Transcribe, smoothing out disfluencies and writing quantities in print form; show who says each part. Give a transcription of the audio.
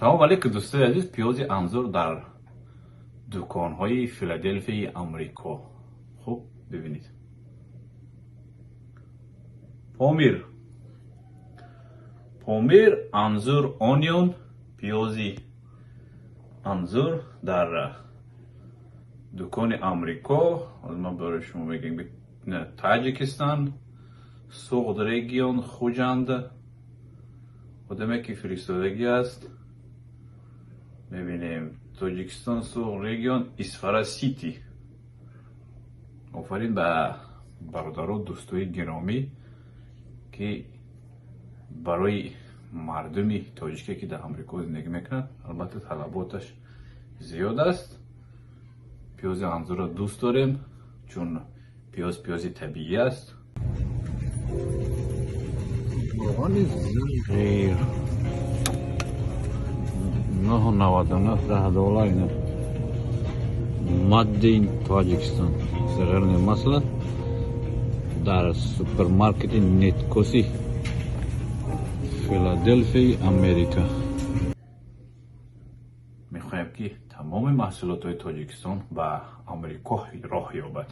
Speaker 1: سلام علیکم دوستای عزیز. پیوزی انزور در دکان‌های فیلادلفی آمریکا. خوب ببینید. پامیر انزور اونیون پیوزی انزور در دکان آمریکا. از ما برای شما میگم تاجیکستان سوق رژیون خوجند خودمه که فرستادگی است. میبینیم تاجیکستان سوق رژیون اسفارا سیتی. آفرین به برادران دوستای گرامی که برای مردمی تاجیکی که در آمریکا زندگی میکنند، البته طلباتش زیاد است. پیوز انزور را دوست داریم چون پیوزی طبیعی است. زغیر $9.99 اینه ماده این تاجیکستان. زغیر مثلا در سوپرمارکت نیتکوسی فیلادلفی امریکا. میخوایم که تمام محصولات های تاجیکستان به آمریکا راه یابد.